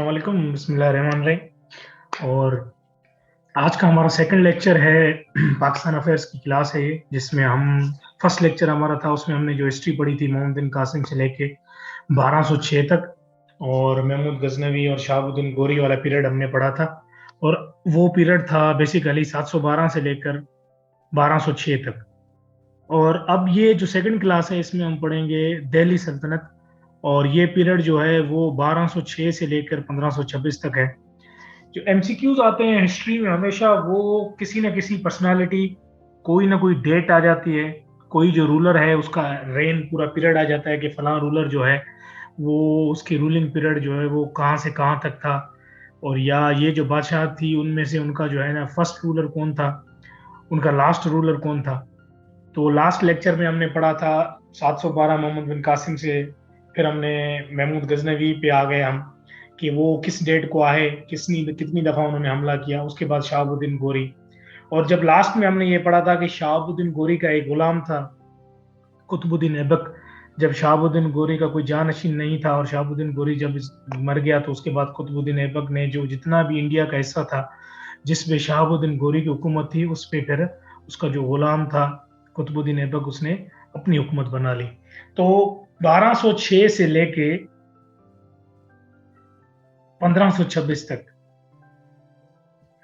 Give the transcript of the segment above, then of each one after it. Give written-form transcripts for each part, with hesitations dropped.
वालेकुम, बिस्मिल्लाहिर्रहमानिर्रहीम। और आज का हमारा सेकंड लेक्चर है पाकिस्तान अफेयर्स की क्लास है ये, जिसमें हम फर्स्ट लेक्चर हमारा था, उसमें हमने जो हिस्ट्री पढ़ी थी मोहम्मद बिन कासिम से लेके 1206 तक, और महमूद गजनवी और शहाबुद्दीन गोरी वाला पीरियड हमने पढ़ा था। और वो पीरियड था बेसिकली 712 से लेकर 1206 तक। और अब ये जो सेकंड क्लास है, इसमें हम पढ़ेंगे दिल्ली सल्तनत, और ये पीरियड जो है वो 1206 से लेकर 1526 तक है। जो एमसीक्यूज आते हैं हिस्ट्री में हमेशा, वो किसी न किसी पर्सनालिटी, कोई ना कोई डेट आ जाती है, कोई जो रूलर है उसका रेन पूरा पीरियड आ जाता है कि फलां रूलर जो है वो उसकी रूलिंग पीरियड जो है वो कहाँ से कहाँ तक था, और या ये जो बादशाह थी उनमें से उनका जो है ना फर्स्ट रूलर कौन था, उनका लास्ट रूलर कौन था। तो लास्ट लेक्चर में हमने पढ़ा था 712 मोहम्मद बिन कासिम से, फिर हमने महमूद गजनवी पे आ गए हम कि वो किस डेट को आए, कितनी कितनी दफा उन्होंने हमला किया। उसके बाद शहाबुद्दीन गोरी, और जब लास्ट में हमने ये पढ़ा था कि शहाबुद्दीन गोरी का एक गुलाम था कुतुबुद्दीन ऐबक। जब शहाबुद्दीन गोरी का कोई जानशीन नहीं था और शहाबुद्दीन गोरी जब मर गया, तो उसके बाद कुतुबुद्दीन ऐबक ने जो जितना भी इंडिया का हिस्सा था जिस पे शहाबुद्दीन गोरी की हुकूमत थी, उस पे फिर उसका जो गुलाम था कुतुबुद्दीन ऐबक, उसने अपनी हुकूमत बना ली। तो 1206 से लेके 1526 तक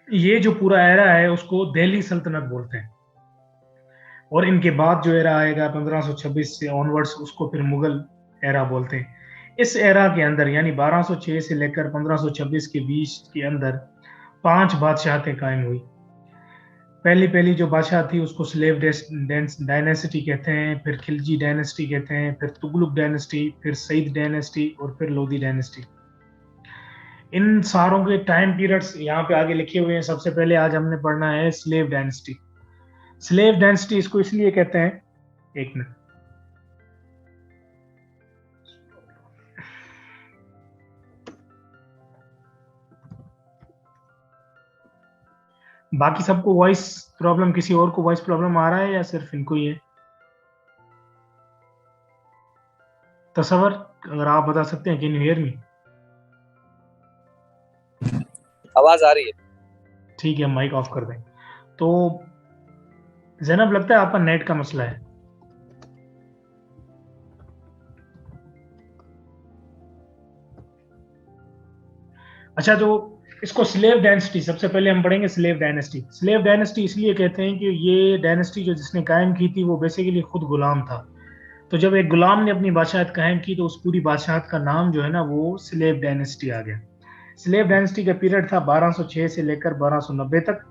ये जो पूरा एरा है उसको दिल्ली सल्तनत बोलते हैं। और इनके बाद जो एरा आएगा 1526 से ऑनवर्ड्स, उसको फिर मुगल एरा बोलते हैं। इस एरा के अंदर यानी 1206 से लेकर 1526 के बीच के अंदर 5 बादशाहतें कायम हुई। पहली पहली जो बादशाह थी उसको स्लेव डायनेस्टी कहते हैं, फिर खिलजी डायनेस्टी कहते हैं, फिर तुगलक डायनेस्टी, फिर सईद डायनेस्टी, और फिर लोधी डायनेस्टी। इन सारों के टाइम पीरियड्स यहाँ पे आगे लिखे हुए हैं। सबसे पहले आज हमने पढ़ना है स्लेव डायनेस्टी। स्लेव डायनेस्टी इसको इसलिए कहते हैं, एक मिनट, बाकी सबको वॉइस प्रॉब्लम, किसी और को वॉइस प्रॉब्लम आ रहा है या सिर्फ इनको ही है? तसवर, अगर आप बता सकते हैं, कैन यू हियर मी? आवाज आ रही है? ठीक है, माइक ऑफ कर दें। तो जैनब, लगता है आपका नेट का मसला है। अच्छा, तो इसको स्लेव डायनेस्टी सबसे पहले हम पढ़ेंगे। स्लेव डायनेस्टी, स्लेव डायनेस्टी इसलिए कहते हैं कि ये डायनेस्टी जो जिसने कायम की थी वो बेसिकली खुद गुलाम था। तो जब एक गुलाम ने अपनी बादशाहत कायम की, तो उस पूरी बादशाहत का नाम जो है ना वो स्लेव डायनेस्टी आ गया। स्लेव डायनेस्टी का पीरियड था 1206 से लेकर 1290 तक।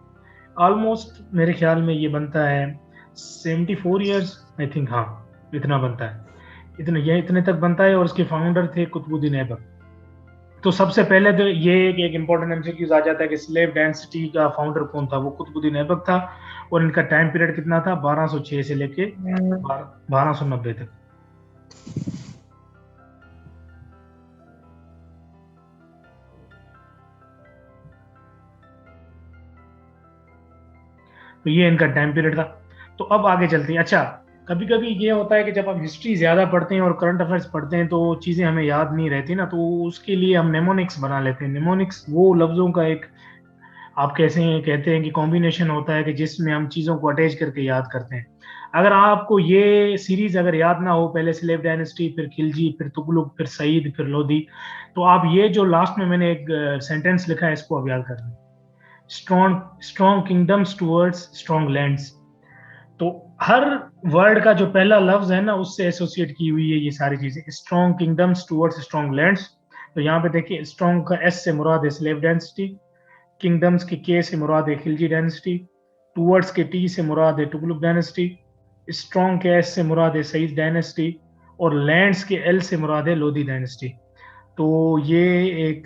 ऑलमोस्ट मेरे ख्याल में ये बनता है 74 ईयर्स, आई थिंक, हाँ इतना बनता है, इतने तक बनता है। और उसके फाउंडर थे कुतुबुद्दीन ऐबक। तो सबसे पहले तो ये एक इंपॉर्टेंट एमसीक्यूज आ जाता है कि स्लेव डायनेस्टी का फाउंडर कौन था। वो कुतुबुद्दीन ऐबक था। और इनका टाइम पीरियड कितना था? 1206 से लेके 1290 तक। तो ये इनका टाइम पीरियड था। तो अब आगे चलते हैं। अच्छा, कभी कभी ये होता है कि जब हम हिस्ट्री ज्यादा पढ़ते हैं और करंट अफेयर्स पढ़ते हैं तो चीजें हमें याद नहीं रहती ना, तो उसके लिए हम नेमोनिक्स बना लेते हैं। नेमोनिक्स वो लफ्जों का एक, आप कैसे कहते हैं कि कॉम्बिनेशन होता है कि जिसमें हम चीज़ों को अटैच करके याद करते हैं। अगर आपको ये सीरीज अगर याद ना हो, पहले स्लेव डायनेस्टी, फिर खिलजी, फिर तुगलक, फिर सईद, फिर लोधी, तो आप ये जो लास्ट में मैंने एक सेंटेंस लिखा है इसको अब याद कर लें। Strong strong kingdoms towards strong lands. तो हर वर्ड का जो पहला लफ्ज है ना उससे एसोसिएट की हुई है ये सारी चीजें। Strong kingdoms towards strong lands. तो यहाँ पे देखिए, स्ट्रॉन्ग का एस से मुराद है स्लेव डायनेस्टी, किंगडम्स के के से मुराद है खिलजी डायनेस्टी, टूवर्ड्स के टी से मुराद है तुगलक डायनेस्टी, स्ट्रॉन्ग के एस से मुराद है सईद डायनेस्टी, और लैंड्स के एल से मुराद है लोधी डायनेस्टी। तो ये एक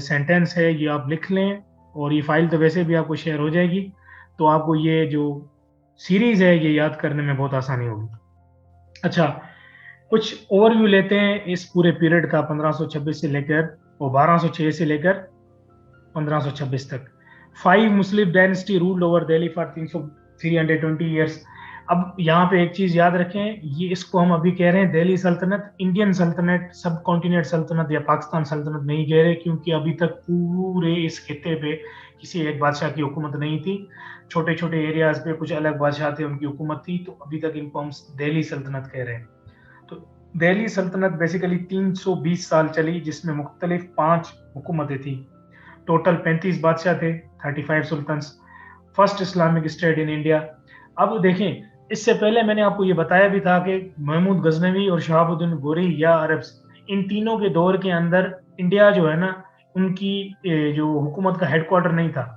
सेंटेंस है, ये आप लिख लें, और ये फाइल तो वैसे भी आपको शेयर हो जाएगी। तो आपको ये जो सीरीज है ये याद करने में बहुत आसानी होगी। अच्छा, कुछ ओवरव्यू लेते हैं इस पूरे पीरियड का, 1526 से लेकर और 1206 से लेकर 1526 तक। 5 Muslim dynasty ruled over Delhi for 320 years. अब यहाँ पे एक चीज याद रखें, ये इसको हम अभी कह रहे हैं दिल्ली सल्तनत, इंडियन सल्तनत, सब कॉन्टिनेंट सल्तनत या पाकिस्तान सल्तनत नहीं कह रहे, क्योंकि अभी तक पूरे इस खित्ते पे किसी एक बादशाह की हुकूमत नहीं थी। छोटे छोटे एरियाज पे कुछ अलग बादशाह थे, उनकी हुकूमत थी, तो अभी तक इनको हम दिल्ली सल्तनत कह रहे हैं। तो दिल्ली सल्तनत बेसिकली 320 साल चली, जिसमें मुख्तलिफ 5 हुकूमतें थी। टोटल 35 बादशाह थे, 35 सुल्तान। First Islamic state in India. अब देखें, इससे पहले मैंने आपको ये बताया भी था कि महमूद गजनवी और शहाबुद्दीन गोरी या अरब्स, इन तीनों के दौर के अंदर इंडिया जो है ना, उनकी जो हुकूमत का हेडक्वार्टर नहीं था,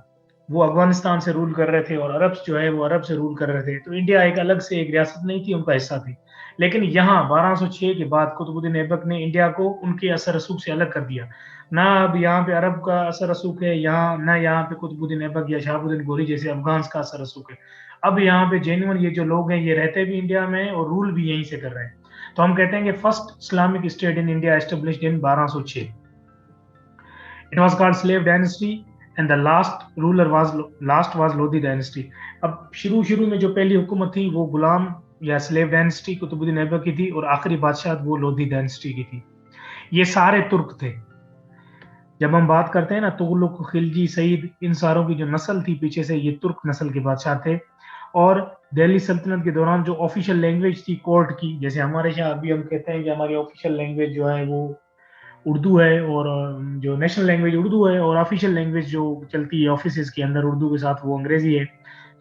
वो अफगानिस्तान से रूल कर रहे थे, और अरब्स जो है वो अरब से रूल कर रहे थे। तो इंडिया एक अलग से एक रियासत नहीं थी, उनका हिस्सा थी। लेकिन यहाँ 1206 के बाद कुतुबुद्दीन ऐबक ने इंडिया को उनके असर रसूख से अलग कर दिया। ना अब यहाँ पे अरब का असर रसूख है, यहाँ ना यहाँ पे कुतुबुद्दीन ऐबक या शहाबुद्दीन गोरी जैसे अफगान का असर रसूख है। अब यहाँ पे जेन्युइन ये जो लोग हैं, ये रहते भी इंडिया में और रूल भी यहीं से कर रहे हैं। तो हम कहते हैं कि first Islamic state in India established in 1206। It was called slave dynasty and the last was Lodhi dynasty. अब शुरू में जो पहली हुकूमत थी वो गुलाम या स्लेव डायनेस्टी कुतुबुद्दीन ऐबक की थी, और आखिरी बादशाह वो लोधी डायनेस्टी की थी। ये सारे तुर्क थे। जब हम बात करते हैं ना तुगलक, खिलजी, सईद, इन सारों की जो नस्ल थी पीछे से, ये तुर्क नस्ल के बादशाह थे। और दिल्ली सल्तनत के दौरान जो ऑफिशियल लैंग्वेज थी कोर्ट की, जैसे हमारे यहाँ अभी हम कहते हैं कि हमारी ऑफिशियल लैंग्वेज जो है वो उर्दू है, और जो नेशनल लैंग्वेज उर्दू है, और ऑफिशियल लैंग्वेज जो चलती है ऑफिस के अंदर उर्दू के साथ वो अंग्रेजी है।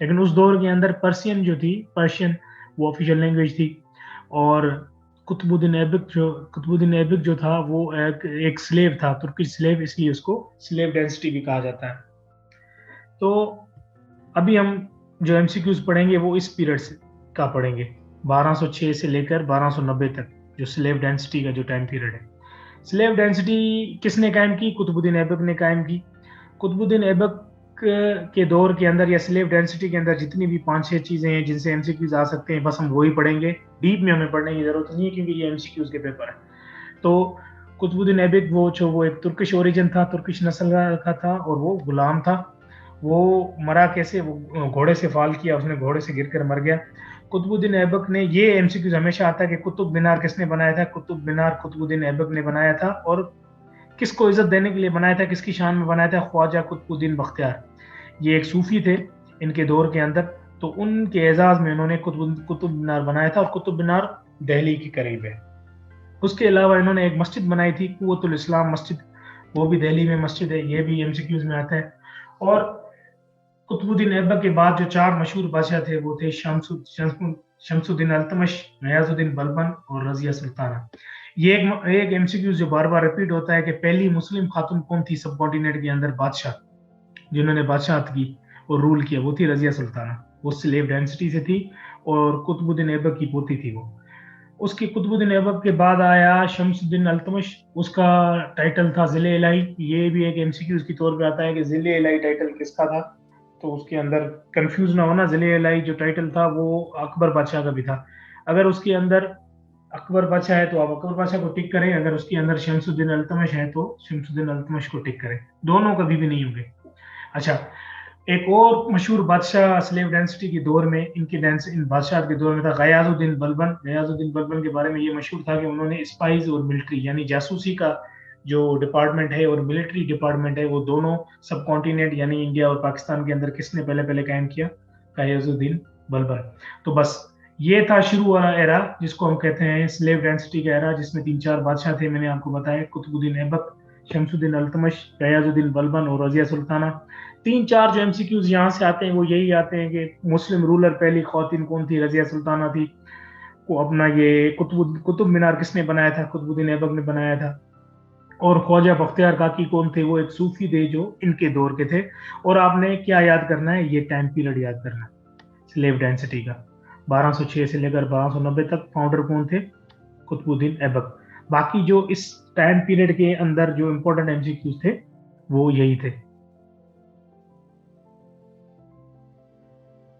लेकिन उस दौर के अंदर पर्शियन जो थी, पर्शियन वो ऑफिशियल लैंग्वेज थी। और कुतुबुद्दीन ऐबक जो था वो एक स्लेव था, तुर्किश स्लेव, इसलिए उसको स्लेव डायनेस्टी भी कहा जाता है। तो अभी हम जो एमसीक्यूज पढ़ेंगे वो इस पीरियड से का पढ़ेंगे, 1206 से लेकर 1290 तक, जो स्लेव डायनेस्टी का जो टाइम पीरियड है। स्लेव डेंसिटी किसने कायम की? कुतुबुद्दीन ऐबक ने कायम की। कुतुबुद्दीन ऐबक के दौर के अंदर या स्लेव डेंसिटी के अंदर जितनी भी 5-6 चीजें हैं जिनसे एमसीक्यूज आ सकते हैं, बस हम वही पढ़ेंगे। डीप में हमें पढ़ने की जरूरत नहीं है, क्योंकि ये एमसीक्यूज के पेपर है। तो कुतुबुद्दीन ऐबक वो एक तुर्किश ओरिजिन था, तुर्किश नस्ल का था, और वो गुलाम था। वो मरा कैसे? वो घोड़े से फाल किया उसने, घोड़े से गिरकर मर गया। कुतुबुद्दीन ऐबक ने, ये एमसीक्यूज हमेशा आता है कि कुतुब मीनार किसने बनाया था? कुतुब मीनार कुतुबुद्दीन ऐबक ने बनाया था। और किसको इज्जत देने के लिए बनाया था, किसकी शान में बनाया था? ख्वाजा कुतुबुद्दीन बख्तियार, ये एक सूफी थे इनके दौर के अंदर। तो उनके एजाज में उन्होंने कुतुब मीनार बनाया था, और कुतुब मीनार दिल्ली के करीब है। उसके अलावा इन्होंने एक मस्जिद बनाई थी, कुव्वतुल इस्लाम मस्जिद, वो भी दिल्ली में मस्जिद है, ये भी एमसीक्यूज में आता है। और कुतुबुद्दीन ऐबक के बाद जो 4 मशहूर बादशाह थे वो थे शमसुद्दीन अल्तमश, गयासुद्दीन बलबन और रजिया सुल्ताना। ये एक एमसीक्यू जो बार बार रिपीट होता है कि पहली मुस्लिम खातून कौन थी सब कॉन्टिनेंट के अंदर बादशाह, जिन्होंने बादशाहत की और रूल किया, वो थी रजिया सुल्ताना। वो स्लेव डायनेस्टी से थी और कुतुबुद्दीन ऐबक की पोती थी वो। उसकी कुतुबुद्दीन ऐबक के बाद आया शमसुद्दीन अल्तमश, उसका टाइटल था जिले इलाही। ये भी एक एमसीक्यूज के तौर पे आता है कि जिले इलाही टाइटल किसका था, तो उसके अंदर कंफ्यूज ना होना, जिले इलाही जो टाइटल था वो अकबर बादशाह का भी था। अगर उसके अंदर अकबर बादशाह है तो आप अकबर बादशाह को टिक करें, अगर उसके अंदर शमसुद्दीन अल्तमश है तो शमसुद्दीन अल्तमश को टिक करें, दोनों कभी भी नहीं होंगे। अच्छा, एक और मशहूर बादशाह स्लेव डेंसिटी के दौर में, इन बादशाह के दौर में था गयाजुद्दीन बलबन। गयाजुद्दीन बलबन के बारे में ये मशहूर था कि उन्होंने स्पाइस और मिलिट्री यानी जासूसी का जो डिपार्टमेंट है और मिलिट्री डिपार्टमेंट है, वो दोनों सब कॉन्टिनेंट यानी इंडिया और पाकिस्तान के अंदर किसने पहले पहले कायम किया? गयाजुद्दीन बलबन। तो बस ये था शुरू वाला एरा जिसको हम कहते हैं स्लेव डेंसिटी का एरा, जिसमें 3-4 बादशाह थे, मैंने आपको बताया, कुतुबुद्दीन ऐबक, शमसुद्दीन अल्तमश, गयाजुद्दीन बलबन और रजिया सुल्ताना। 3-4 जो एमसीक्यूज यहाँ से आते हैं वो यही आते हैं कि मुस्लिम रूलर पहली खवातीन कौन थी? रजिया सुल्ताना थी। को अपना ये कुतुब मीनार किसने बनाया था? कुतुबुद्दीन ऐबक ने बनाया था। और ख्वाजा बख्तियार काकी कौन थे? वो एक सूफी थे जो इनके दौर के थे। और आपने क्या याद करना है? ये टाइम पीरियड याद करना है स्लेव डेंसिटी का, 1206 से लेकर 1290 तक। फाउंडर कौन थे? कुतुबुद्दीन ऐबक। बाकी जो इस टाइम पीरियड के अंदर जो इंपॉर्टेंट एमसीक्यूज थे वो यही थे।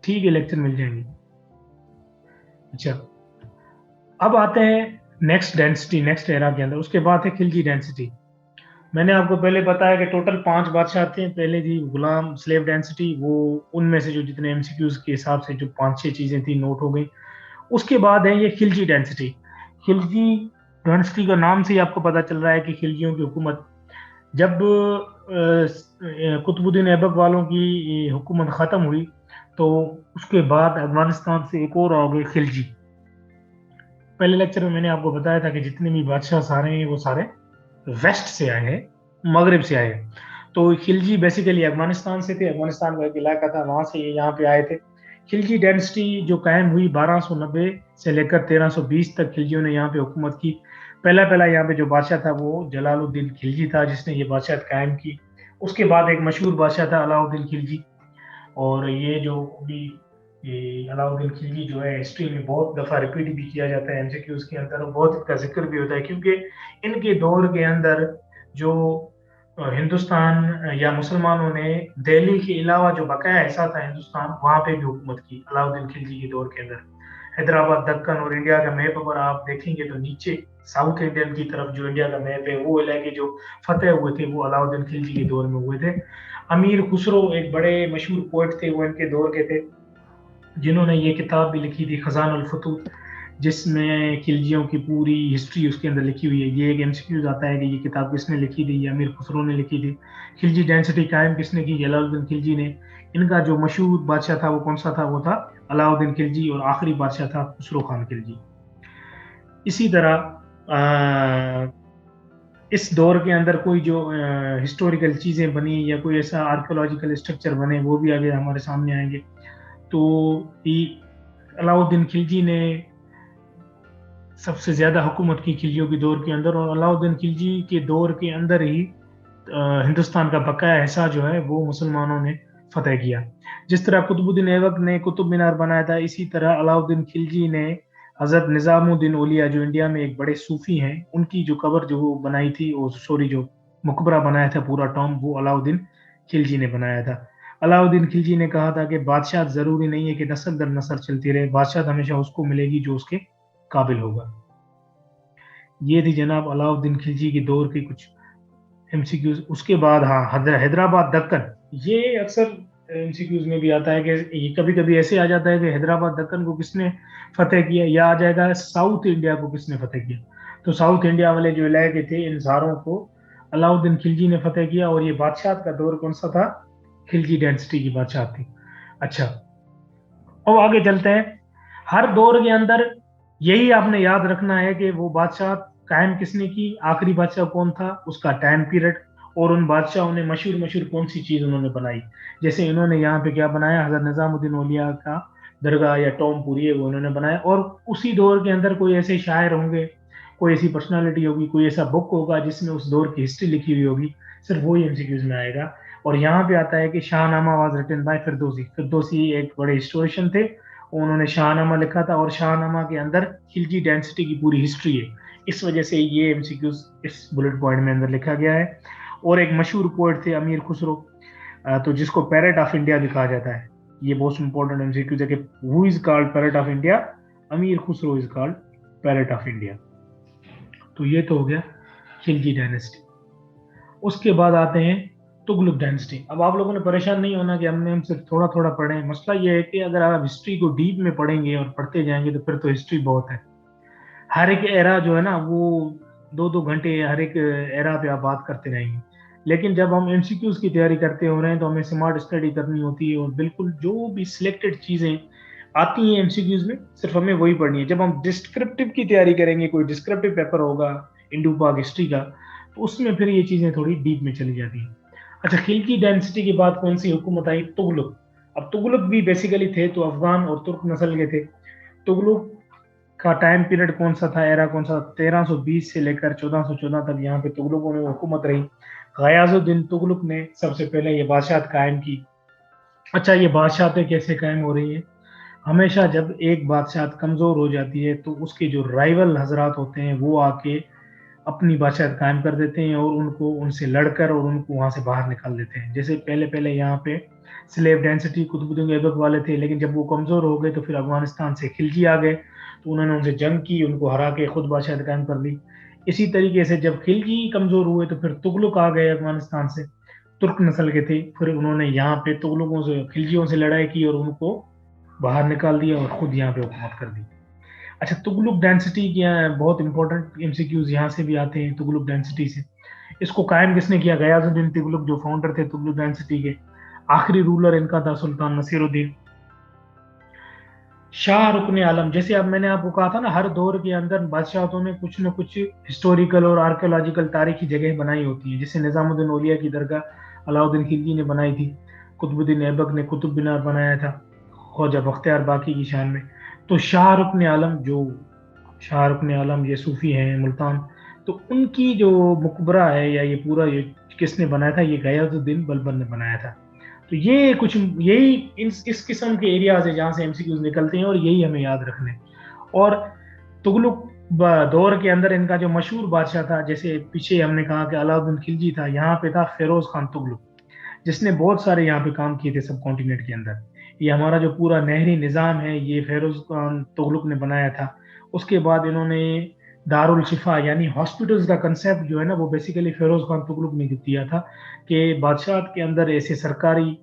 ठीक है, लेक्चर मिल जाएंगे। अच्छा, अब आते हैं नेक्स्ट डेंसिटी, नेक्स्ट एरा के अंदर। उसके बाद है खिलजी डेंसिटी। मैंने आपको पहले बताया कि टोटल 5 बादशाह थे। पहले थी गुलाम स्लेव डेंसिटी, वो उनमें से जो जितने एमसीक्यूज के हिसाब से जो 5-6 चीजें थी नोट हो गई। उसके बाद है ये खिलजी डेंसिटी। खिलजी डेंसिटी का नाम से ही आपको पता चल रहा है कि खिलजियों की हुकूमत, जब कुतुबुद्दीन ऐबक वालों की हुकूमत ख़त्म हुई तो उसके बाद अफगानिस्तान से एक और आ गए खिलजी। पहले लेक्चर में मैंने आपको बताया था कि जितने भी बादशाह सारे हैं वो सारे वेस्ट से आए हैं, मगरिब से आए हैं। तो खिलजी बेसिकली अफगानिस्तान से थे, अफगानिस्तान का एक इलाका था, वहां से ये यहाँ पे आए थे। खिलजी डायनेस्टी जो कायम हुई 1290 से लेकर 1320 तक खिलजियों ने यहाँ पे हुकूमत की। पहला पहला यहाँ पे जो बादशाह था वो जलालुद्दीन खिलजी था, जिसने ये बादशाह कायम की। उसके बाद एक मशहूर बादशाह था अलाउद्दीन खिलजी। और ये जो भी ये अलाउद्दीन खिलजी जो है हिस्ट्री में बहुत दफ़ा रिपीट भी किया जाता है एमसीक्यूज के अंदर, और बहुत इसका जिक्र भी होता है, क्योंकि इनके दौर के अंदर जो हिंदुस्तान या मुसलमानों ने दिल्ली के अलावा जो बकाया हिस्सा था हिंदुस्तान, वहां पे भी हुकूमत की अलाउद्दीन खिलजी के दौर के अंदर। हैदराबाद, दक्कन और इंडिया का मैप अगर आप देखेंगे तो नीचे साउथ इंडियन की तरफ जो इंडिया का मैप है, वो इलाके जो फतेह हुए थे वो अलाउद्दीन खिलजी के दौर में हुए थे। अमीर खुसरो एक बड़े मशहूर पोइट थे, वो इनके दौर के थे, जिन्होंने ये किताब भी लिखी थी खजान उल फतूह, जिसमें खिलजियों की पूरी हिस्ट्री उसके अंदर लिखी हुई है। ये एक एमसीक्यूज आता है कि ये किताब किसने लिखी थी, ये अमीर खुसरो ने लिखी थी। खिलजी डेंसिटी कायम किसने की, जलालुद्दीन खिलजी ने। इनका जो मशहूर बादशाह था वो कौन सा था, वो था अलाउद्दीन खिलजी, और आखिरी बादशाह था खुसरो खान खिलजी। इसी तरह इस दौर के अंदर कोई जो हिस्टोरिकल चीजें बनी या कोई ऐसा आर्कियोलॉजिकल स्ट्रक्चर बने, वो भी आगे हमारे सामने आएंगे। तो अलाउद्दीन खिलजी ने सबसे ज्यादा हुकूमत की खिलजियों के दौर के अंदर, और अलाउद्दीन खिलजी के दौर के अंदर ही हिंदुस्तान का बकाया हिस्सा जो है वो मुसलमानों ने फतेह किया। जिस तरह कुतुबुद्दीन ऐबक ने कुतुब मीनार बनाया था, इसी तरह अलाउद्दीन खिलजी ने हजरत निजामुद्दीन औलिया, जो इंडिया में एक बड़े सूफी हैं, उनकी जो कब्र जो वो बनाई थी, और सॉरी जो मकबरा बनाया था पूरा टॉम, वो अलाउद्दीन खिलजी ने बनाया था। अलाउद्दीन खिलजी ने कहा था कि बादशाह जरूरी नहीं है कि नस्ल दर नस्ल चलती रहे, बादशाह हमेशा उसको मिलेगी जो उसके काबिल होगा। ये थी जनाब अलाउद्दीन खिलजी के दौर की कुछ एमसीक्यूज। उसके बाद हाँ, हैदराबाद दक्कन, ये अक्सर एमसीक्यूज में भी आता है कि ये कभी कभी ऐसे आ जाता है कि हैदराबाद दक्कन को किसने फतेह किया, या आ जाएगा साउथ इंडिया को किसने फतेह किया। तो साउथ इंडिया वाले जो इलाके थे, इन सारों को अलाउद्दीन खिलजी ने फतेह किया, और ये बादशाह का दौर कौन सा था, खिलजी डायनेस्टी की बादशाह थी। अच्छा, अब आगे चलते हैं। हर दौर के अंदर यही आपने याद रखना है कि वो बादशाह कायम किसने की, आखिरी बादशाह कौन था, उसका टाइम पीरियड, और उन बादशाहों ने मशहूर मशहूर कौन सी चीज उन्होंने बनाई। जैसे इन्होंने यहाँ पे क्या बनाया, हजरत निजामुद्दीन औलिया का दरगाह या टॉम पूरी है वो इन्होंने बनाया। और उसी दौर के अंदर कोई ऐसे शायर होंगे, कोई ऐसी पर्सनालिटी होगी, कोई ऐसा बुक होगा जिसमें उस दौर की हिस्ट्री लिखी हुई होगी, सिर्फ वही एमसीक्यूज में आएगा। और यहाँ पे आता है कि Shahnama was written by Firdausi. Firdausi एक बड़े हिस्टोरियन थे, उन्होंने शाहनामा लिखा था, और शाहनामा के अंदर खिलजी डेंसिटी की पूरी हिस्ट्री है। इस वजह से ये एमसीक्यूज इस बुलेट पॉइंट में अंदर लिखा गया है। और एक मशहूर पोइट थे अमीर खुसरो, तो जिसको पैरेट ऑफ इंडिया भी कहा जाता है। ये बहुत इंपॉर्टेंट एमसीक्यूज है कि who is called parrot of India, Amir Khusro is called parrot of India. तो ये तो हो गया खिलजी डायनेस्टी। उसके बाद आते हैं तुगलक डायनेस्टी। अब आप लोगों ने परेशान नहीं होना कि हम सिर्फ थोड़ा थोड़ा पढ़े हैं। मसला ये है कि अगर आप हिस्ट्री को डीप में पढ़ेंगे और पढ़ते जाएंगे तो फिर तो हिस्ट्री बहुत है। हर एक एरा जो है ना, वो 2-2 घंटे हर एक एरा पे आप बात करते रहेंगे। लेकिन जब हम एमसीक्यूज की तैयारी करते हो रहे हैं तो हमें स्मार्ट स्टडी करनी होती है, और बिल्कुल जो भी सिलेक्टेड चीजें आती हैं एमसीक्यूज में सिर्फ हमें वही पढ़नी है। जब हम डिस्क्रिप्टिव की तैयारी करेंगे, कोई डिस्क्रिप्टिव पेपर होगा इंडो पाक हिस्ट्री का, तो उसमें फिर ये चीजें थोड़ी डीप में चली जाती हैं। अच्छा, खिलजी डायनेस्टी के बाद कौन सी हुकूमत आई, तुगलक। अब तुगलक भी बेसिकली थे तो अफगान और तुर्क नस्ल के थे। तुगलक का टाइम पीरियड कौन सा था, एरा कौन सा, 1320 से लेकर 1414 तक यहाँ पे तुगलकों ने हुकूमत रही। गयाजुद्दीन तुगलक ने सबसे पहले ये बादशाहत कायम की। अच्छा, ये बादशाहतें कैसे कायम हो रही है, हमेशा जब एक बादशाहत कमजोर हो जाती है तो उसके जो राइवल हजरात होते हैं वो आके अपनी बादशाहत कायम कर देते हैं, और उनको उनसे लड़कर और उनको वहां से बाहर निकाल देते हैं। जैसे पहले पहले यहाँ पे स्लेव डेंसिटी कुतुबुद्दीन ऐबक वाले थे, लेकिन जब वो कमजोर हो गए तो फिर अफगानिस्तान से खिलजी आ गए, तो उन्होंने उनसे जंग की, उनको हरा के खुद बादशाहत कायम कर ली। इसी तरीके से जब खिलजी कमजोर हुए तो फिर तुगलक आ गए अफगानिस्तान से, तुर्क नस्ल के थे। फिर उन्होंने यहाँ पे तुगलकों से, खिलजियों से लड़ाई की और उनको बाहर निकाल दिया और खुद यहाँ पे हुकूमत कर दी। अच्छा, तुगलक डेंसिटी क्या है, बहुत इंपॉर्टेंट एमसीक्यूज यहाँ से भी आते हैं तुगलक डेंसिटी से। इसको कायम किसने किया? गयाजुद्दीन तुगलक, जो फाउंडर थे तुगलक डेंसिटी के। आखिरी रूलर इनका था सुल्तान नसीरुद्दीन शाह रुकन आलम। जैसे अब मैंने आपको कहा था ना, हर दौर के अंदर बादशाहों ने कुछ न कुछ हिस्टोरिकल और आर्कियोलॉजिकल तारीखी जगह बनाई होती है। जैसे निजामुद्दीन औलिया की दरगाह अलाउद्दीन खिलजी ने बनाई थी, कुतुबुद्दीन ऐबक ने कुतुब मीनार बनाया था ख्वाजा बख्तियार बाकी की शान में। तो शाह रुकन आलम, जो शाह रुकन आलम ये सूफी हैं मुल्तान, तो उनकी जो मकबरा है या ये पूरा ये किसने बनाया था? ये गयाजुद्दीन बलबन ने बनाया था। तो ये कुछ यही इस किस्म के एरियाज है जहाँ से एमसीक्यूज निकलते हैं और यही हमें याद रखने। और तुगलक दौर के अंदर इनका जो मशहूर बादशाह था, जैसे पीछे हमने कहा कि अलाउद्दीन खिलजी था, यहाँ पे था फिरोज खान तुगलक, जिसने बहुत सारे यहाँ पे काम किए थे सब कॉन्टिनेंट के अंदर। ये हमारा जो पूरा नहरी निज़ाम है ये फिरोज खान तुगलक ने बनाया था। उसके बाद इन्होंने दारुल शिफा यानी हॉस्पिटल्स का कंसेप्ट जो है ना, वो बेसिकली फिरोज खान तुगलक ने दिया था कि बादशाह के अंदर ऐसे सरकारी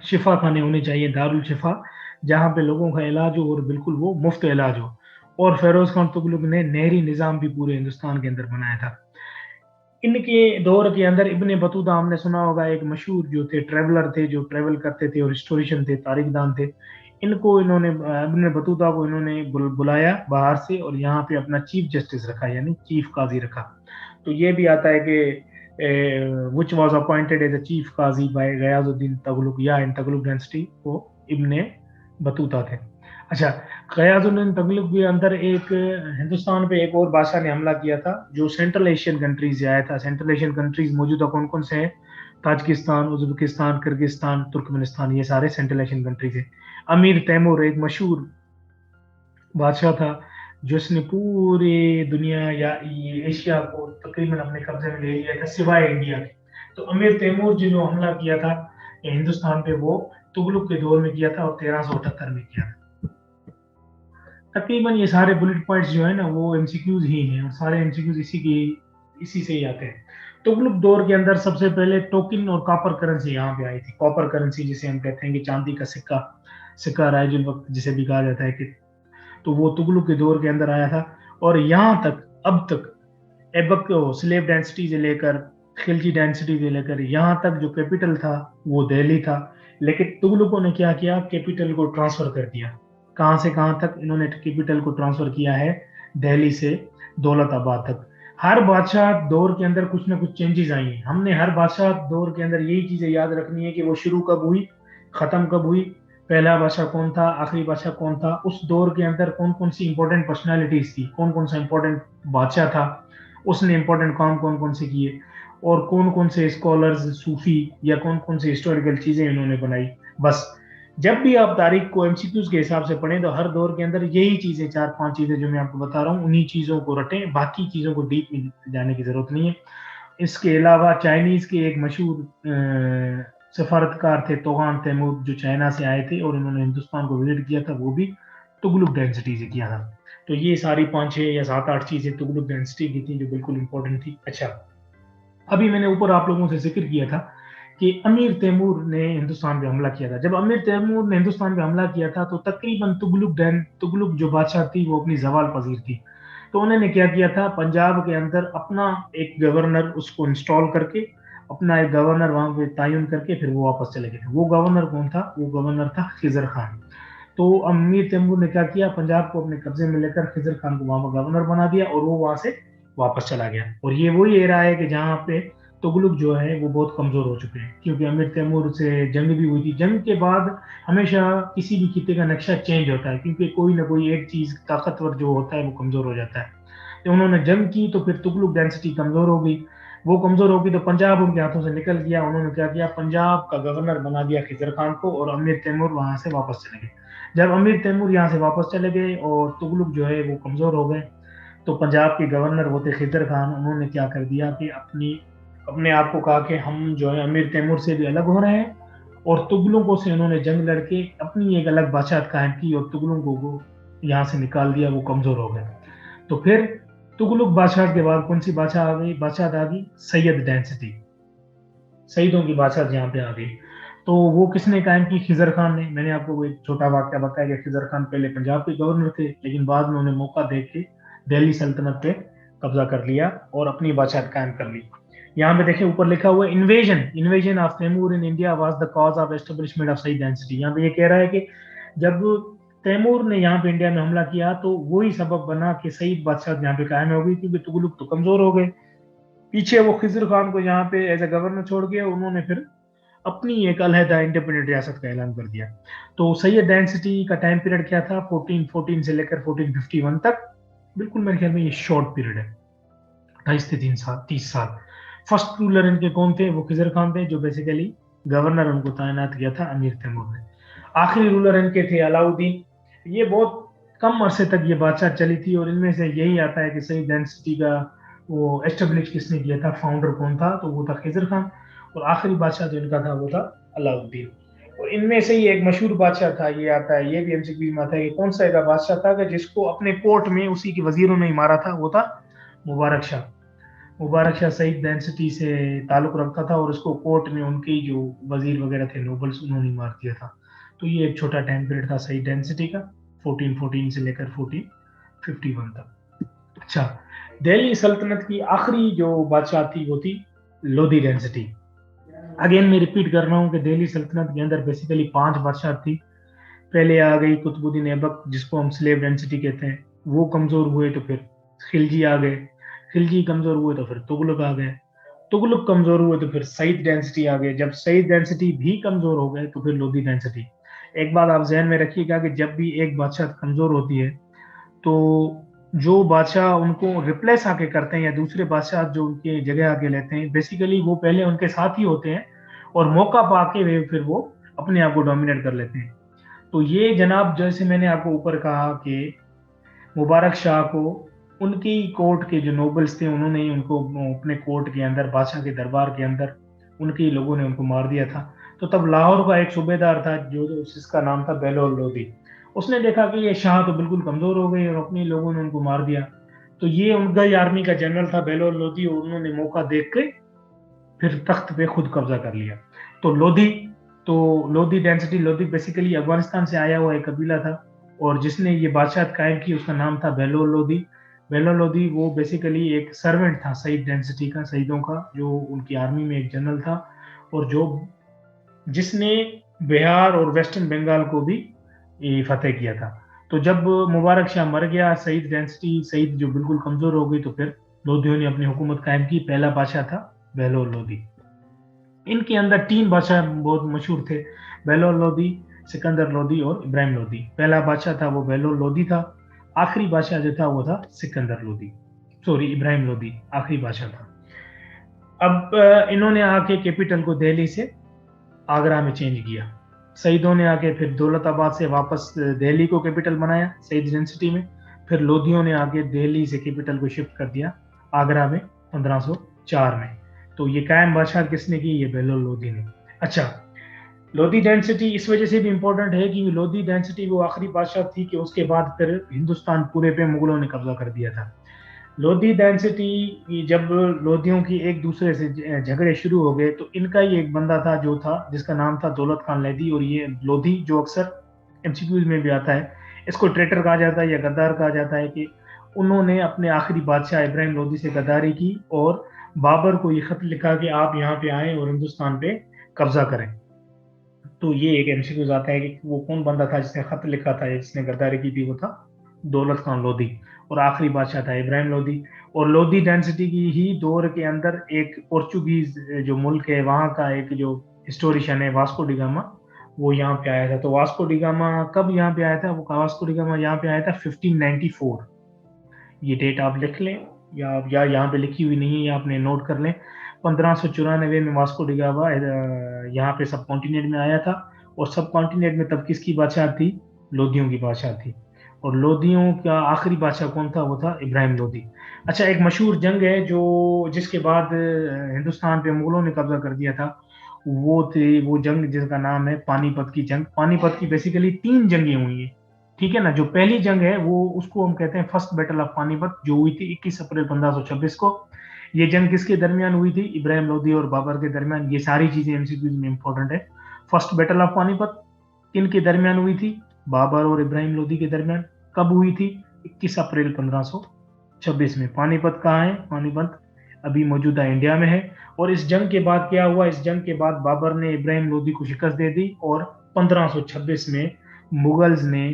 शिफा खाने होने चाहिए, दारुल शिफा, जहाँ पे लोगों का इलाज हो और बिल्कुल वो मुफ्त इलाज हो। और फिरोज खान तुगलक ने नहरी निज़ाम भी पूरे हिंदुस्तान के अंदर बनाया था। इनके दौर के अंदर इब्ने बतूता हमने सुना होगा, एक मशहूर जो थे ट्रेवलर थे, जो ट्रेवल करते थे और हिस्टोरिशियन थे, तारीखदान थे। इनको इन्होंने इब्ने बतूता को इन्होंने बुलाया बाहर से और यहाँ पे अपना चीफ जस्टिस रखा, यानी चीफ काजी रखा। तो ये भी आता है कि which was appointed as a chief Qazi by गयाजुद्दीन Tughlaq, या इन तुगलक डायनेस्टी वो इब्ने बतूता थे। अच्छा, गयाजुद्दीन तुगलक के अंदर एक हिंदुस्तान पे एक और बादशाह ने हमला किया था जो सेंट्रल एशियन कंट्रीज से आया था। सेंट्रल एशियन कंट्रीज मौजूदा कौन कौन से हैं? ताजिकिस्तान, उज्बेकिस्तान, किर्गिस्तान, तुर्कमेनिस्तान, ये सारे सेंट्रल एशियन कंट्रीज हैं। अमीर तैमूर एक मशहूर बादशाह था जिसने पूरी दुनिया या ये एशिया को तकरीबन अपने कब्जे में ले लिया था सिवाय इंडिया के। तो अमीर तैमूर जिन्होंने हमला किया था हिंदुस्तान पे, वो तुगलक के दौर में किया था और 1378 में किया था। तकरीबन ये सारे बुलेट पॉइंट्स जो है ना वो एमसीक्यूज ही हैं और सारे एमसीक्यूज इसी से ही आते हैं। तुगलक दौर के अंदर सबसे पहले टोकन और कॉपर करेंसी यहाँ पे आई थी। कॉपर करेंसी जिसे हम कहते हैं कि चांदी का सिक्का, सिक्का राइजुल वक्त जिसे भी कहा जाता है, कि तो वो तुगलक के दौर के अंदर आया था। और यहाँ तक अब तक ऐबक स्लेव डेंसिटी से लेकर खिलजी डेंसिटी से लेकर यहाँ तक जो कैपिटल था वो दिल्ली था। लेकिन तुगलकों ने क्या किया? कैपिटल को ट्रांसफर कर दिया। कहाँ से कहाँ तक इन्होंने कैपिटल को ट्रांसफर किया है? दिल्ली से दौलताबाद तक। हर बादशाह दौर के अंदर कुछ ना कुछ चेंजेस आई हैं। हमने हर बादशाह दौर के अंदर यही चीजें याद रखनी है कि वो शुरू कब हुई, खत्म कब हुई, पहला बादशाह कौन था, आखिरी बादशाह कौन था, उस दौर के अंदर कौन कौन सी इंपॉर्टेंट पर्सनालिटीज थी, कौन कौन सा इंपॉर्टेंट बादशाह था, उसने इंपॉर्टेंट काम कौन कौन से किए, और कौन कौन से स्कॉलर्स, सूफी या कौन कौन से हिस्टोरिकल चीजें इन्होंने बनाई। बस जब भी आप तारीख को एमसीक्यूज के हिसाब से पढ़ें तो हर दौर के अंदर यही चीजें, चार पांच चीजें जो मैं आपको बता रहा हूँ, उन्हीं चीजों को रटें, बाकी चीजों को डीप में जाने की जरूरत नहीं है। इसके अलावा चाइनीज के एक मशहूर सफारतकार थे तोगान तैमूर, जो चाइना से आए थे और उन्होंने हिंदुस्तान को विजिट किया था, वो भी तुगलक डायनेस्टी से किया था। तो ये सारी 5-6 या 7-8 चीजें तुगलक डायनेस्टी की थी जो बिल्कुल इंपॉर्टेंट थी। अच्छा, अभी मैंने ऊपर आप लोगों से जिक्र किया था कि अमीर तैमूर ने हिंदुस्तान पे हमला किया था। जब अमीर तैमूर ने हिंदुस्तान पे हमला किया था तो तकरीबन तुगलक जो बादशाह थी वो अपनी जवाल पजीर थी। तो उन्होंने क्या किया था? पंजाब के अंदर अपना एक गवर्नर उसको इंस्टॉल करके, अपना एक गवर्नर वहां पे तयन करके फिर वो वापस चले गए थे। वो गवर्नर कौन था? वो गवर्नर था खिजर खान। तो अमीर तैमूर ने क्या किया? पंजाब को अपने कब्जे में लेकर खिजर खान को वहां पर गवर्नर बना दिया और वो वहां से वापस चला गया। और ये वही एरा है कि जहाँ पे तुगलक जो है वो बहुत कमजोर हो चुके हैं, क्योंकि अमीर तैमूर से जंग भी हुई थी। जंग के बाद हमेशा किसी भी खिते का नक्शा चेंज होता है, क्योंकि कोई ना कोई एक चीज ताकतवर जो होता है वो कमजोर हो जाता है। तो उन्होंने जंग की तो फिर तुगलक डेंसिटी कमजोर हो गई। वो कमजोर होगी तो पंजाब उनके हाथों से निकल गया। उन्होंने क्या किया? पंजाब का गवर्नर बना दिया खिजर खान को और अमीर तैमूर वहां से वापस चले गए। जब अमीर तैमूर यहाँ से वापस चले गए और तुगलक जो है वो कमजोर हो गए, तो पंजाब के गवर्नर होते खिजर खान, उन्होंने क्या कर दिया कि अपने आप को कहा कि हम जो है अमीर तैमूर से भी अलग हो रहे हैं, और तुगलकों से उन्होंने जंग लड़के अपनी एक अलग बादशाहत कायम की और तुगलकों को यहाँ से निकाल दिया, वो कमजोर हो गए। तो फिर तुगलक बादशाह के बाद कौन सी बादशाह आ गई? बादशाह आ गई सैयद डायनेसिटी, सईदों की बादशाह यहाँ पे आ गई। तो वो किसने कायम की? खिजर खान ने। मैंने आपको एक छोटा वाक्य बताया कि खिजर खान पहले पंजाब के गवर्नर थे, लेकिन बाद में उन्हें मौका देख के दिल्ली सल्तनत पे कब्जा कर लिया और अपनी बादशाह कायम कर ली। यहाँ पे देखिए ऊपर लिखा हुआ है invasion of Taimur in India was the cause of establishment of Sayyid dynasty. यहाँ पे ये कह रहा है कि जब तैमूर ने यहाँ पे इंडिया में हमला किया तो वही सबब बना कि सईद बादशाह यहाँ पे कायम हो गई, क्योंकि तुगलक तो कमजोर हो गए। पीछे वो खिजर खान को यहाँ पे एज ए गवर्नर छोड़ के उन्होंने फिर अपनी एक अलहदा इंडिपेंडेंट रियासत का ऐलान कर दिया। तो सैयद डायनेसिटी का टाइम पीरियड क्या था? 1414 से लेकर 1451 तक। बिल्कुल मेरे ख्याल में ये शॉर्ट पीरियड है, 28 से 30 साल। फर्स्ट रूलर इनके कौन थे? वो खिजर खान थे, जो बेसिकली गवर्नर उनको तैनात किया था अमीर तैमूर ने। आखिरी रूलर इनके थे अलाउद्दीन। ये बहुत कम अरसे तक ये बादशाह चली थी, और इनमें से यही आता है कि सैयद डायनेसिटी का वो एस्टेब्लिश किसने किया था, फाउंडर कौन था? तो वो था खिजर खान। और आखिरी बादशाह जो इनका था वो था अलाउद्दीन। और इनमें से ही एक मशहूर बादशाह था, ये आता है, ये भी एमसीक्यू में आता है कि कौन सा एक बादशाह था कि जिसको अपने कोर्ट में उसी के वजीरों ने मारा था? वो था मुबारक शाह। मुबारक शाह सईद डायनेसिटी से ताल्लुक रखता था, और उसको कोर्ट में उनके जो वजीर वगैरह थे, नोबल्स, उन्होंने मार दिया था। तो ये एक छोटा टाइम पीरियड था सईद डायनेसिटी का, 1414 से लेकर 1451 तक। अच्छा, दिल्ली सल्तनत की आखिरी जो बादशाह थी वो थी लोधी डायनेसिटी। अगेन मैं रिपीट कर रहा हूँ कि दिल्ली सल्तनत के अंदर बेसिकली 5 बादशाह थी। पहले आ गई कुतुबुद्दीन ऐबक, जिसको हम स्लेव डेंसिटी कहते हैं। वो कमजोर हुए तो फिर खिलजी आ गए, खिलजी कमजोर हुए तो फिर तुगलक आ गए, तुगलक कमजोर हुए तो फिर सईद डेंसिटी आ गए, जब सईद डेंसिटी भी कमजोर हो गए तो फिर लोधी डेंसिटी। एक बात आप जहन में रखिएगा कि जब भी एक बादशाह कमजोर होती है तो जो बादशाह उनको रिप्लेस आके करते हैं या दूसरे बादशाह जो उनके जगह आके लेते हैं, बेसिकली वो पहले उनके साथ ही होते हैं और मौका पाके वे फिर वो अपने आप को डोमिनेट कर लेते हैं। तो ये जनाब, जैसे मैंने आपको ऊपर कहा कि मुबारक शाह को उनकी कोर्ट के जो नोबल्स थे उन्होंने ही उनको अपने कोर्ट के अंदर, बादशाह के दरबार के अंदर, उनके लोगों ने उनको मार दिया था। तो तब लाहौर का एक सूबेदार था जो जिसका नाम था बेलोल लोधी। उसने देखा कि ये शाह तो बिल्कुल कमजोर हो गई और अपने लोगों ने उनको मार दिया। तो ये उनका ही आर्मी का जनरल था बेलोल लोधी, और उन्होंने मौका देख के फिर तख्त पे खुद कब्जा कर लिया। तो लोधी डेंसिटी, लोधी बेसिकली अफगानिस्तान से आया हुआ एक कबीला था, और जिसने ये बादशाह कायम की उसका नाम था बेलोल लोधी। बेलोल लोधी वो बेसिकली एक सर्वेंट था सईद डेंसिटी का, सईदों का, जो उनकी आर्मी में एक जनरल था, और जो जिसने बिहार और वेस्टर्न बंगाल को भी फतेह किया था। तो जब मुबारक शाह मर गया, सईद डेंसिटी, सईद जो बिल्कुल कमजोर हो गई, तो फिर लोधियों ने अपनी हुकूमत कायम की। पहला बादशाह था बेलोल लोधी। इनके अंदर 3 बादशाह बहुत मशहूर थे, बेलोल लोधी, सिकंदर लोधी और इब्राहिम लोधी। पहला बादशाह था वो बेलोल लोधी था, आखिरी बादशाह जो था वो था सिकंदर लोधी, सॉरी इब्राहिम लोधी आखिरी बादशाह था। अब इन्होंने आके कैपिटल को दिल्ली से आगरा में चेंज किया। सईदों ने आके फिर दौलताबाद से वापस दिल्ली को कैपिटल बनाया सईद डेंसिटी में। फिर लोधियों ने आके दिल्ली से कैपिटल को शिफ्ट कर दिया आगरा में 1504 में। तो ये कायम बादशाह किसने की? ये बेलोल लोधी ने। अच्छा, लोधी डेंसिटी इस वजह से भी इंपॉर्टेंट है कि लोधी डेंसिटी वो आखिरी बादशाह थी कि उसके बाद फिर हिंदुस्तान पूरे पे मुगलों ने कब्जा कर दिया था। लोधी डेंसिटी, जब लोधियों की एक दूसरे से झगड़े शुरू हो गए, तो इनका ही एक बंदा था जो था जिसका नाम था दौलत खान लोधी। और ये लोधी जो अक्सर एमसीक्यूज में भी आता है, इसको ट्रेटर कहा जाता है या गद्दार कहा जाता है, कि उन्होंने अपने आखिरी बादशाह इब्राहिम लोधी से गद्दारी की और बाबर को ये खत लिखा कि आप यहाँ पे आए और हिंदुस्तान पे कब्जा करें। तो ये एक एमसीक्यूज आता है कि वो कौन बंदा था जिसने खत लिखा था या जिसने गद्दारी की थी? वो था दौलत खान लोधी। और आखिरी बादशाह था इब्राहिम लोधी। और लोधी डेंसिटी की ही दौर के अंदर एक पोर्चुगीज जो मुल्क है वहाँ का एक जो हिस्टोरिशियन है वास्को डिगामा, वो यहाँ पे आया था। तो वास्को डिगामा कब यहाँ पे आया था? वो वास्को डिगामा यहाँ पे आया था 1594। ये डेट आप लिख लें, या यहाँ पे लिखी हुई नहीं है, या आपने नोट कर लें। 1594 में वास्को डिगामा यहाँ पे सब कॉन्टिनेंट में आया था। और सब कॉन्टिनेंट में तब किसकी बादशाह थी? लोधियों की बादशाह थी। और लोधियों का आखिरी बादशाह कौन था? वो था इब्राहिम लोधी। अच्छा, एक मशहूर जंग है जो जिसके बाद हिंदुस्तान पे मुगलों ने कब्जा कर दिया था, वो जंग जिसका नाम है पानीपत की जंग। पानीपत की बेसिकली 3 जंगें हुई हैं, ठीक है ना। जो पहली जंग है वो उसको हम कहते हैं फर्स्ट बैटल ऑफ पानीपत, जो हुई थी 21 अप्रैल 1526 को। ये जंग किसके दरमियान हुई थी? इब्राहिम लोदी और बाबर के दरमियान। ये सारी चीजें एमसीक्यूज में इंपॉर्टेंट है। फर्स्ट बैटल ऑफ पानीपत किन के दरमियान हुई थी? बाबर और इब्राहिम लोदी के दरमियान। कब हुई थी? 21 अप्रैल 1526 में। पानीपत कहाँ है? पानीपत अभी मौजूदा इंडिया में है। और इस जंग के बाद क्या हुआ? इस जंग के बाद बाबर ने इब्राहिम लोदी को शिकस्त दे दी और 1526 में मुगल्स ने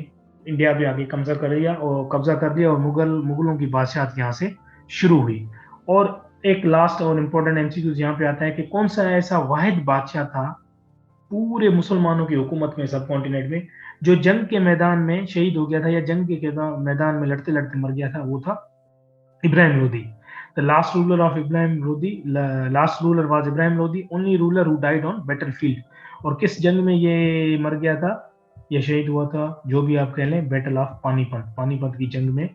इंडिया पे आके कब्जा कर दिया और मुगलों की बादशाहत यहाँ से शुरू हुई। और एक लास्ट और इम्पोर्टेंट एमसीक्यूज यहाँ पे आता है कि कौन सा ऐसा वाहिद बादशाह था पूरे मुसलमानों की हुकूमत में, सब कॉन्टिनेंट में, जो जंग के मैदान में शहीद हो गया था या जंग के मैदान में लड़ते लड़ते मर गया था? वो था Ibrahim Lodi. The last ruler of Ibrahim Lodi, last ruler was Ibrahim Lodi, only ruler who died on battlefield. और किस जंग में ये मर गया था, ये शहीद हुआ था? जो भी आप कह लें, बैटल ऑफ पानीपत, पानीपत की जंग में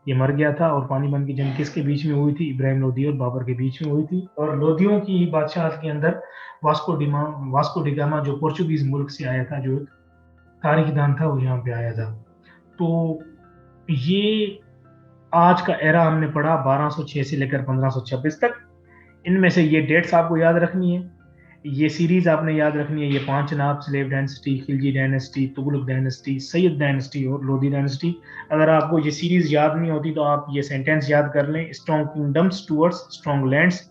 ये मर गया था। और पानीपत की जंग किसके बीच में हुई थी? इब्राहिम लोदी और बाबर के बीच में हुई थी। और लोदियों की बादशाहत के अंदर वास्को डिगामा, जो पोर्चुगीज मुल्क से आया था, जो एक तारीखदान था, वो यहाँ पे आया था। तो ये आज का एरा हमने पढ़ा 1206 से लेकर 1526 तक। इनमें से ये डेट्स आपको याद रखनी है, ये सीरीज आपने याद रखनी है। ये पांच नाब, slave dynasty, Khilji dynasty, Tughlaq dynasty, Sayyid dynasty और लोधी डायनेस्टी। अगर आपको ये सीरीज याद नहीं होती तो आप ये सेंटेंस याद कर लें, strong kingdoms towards strong lands.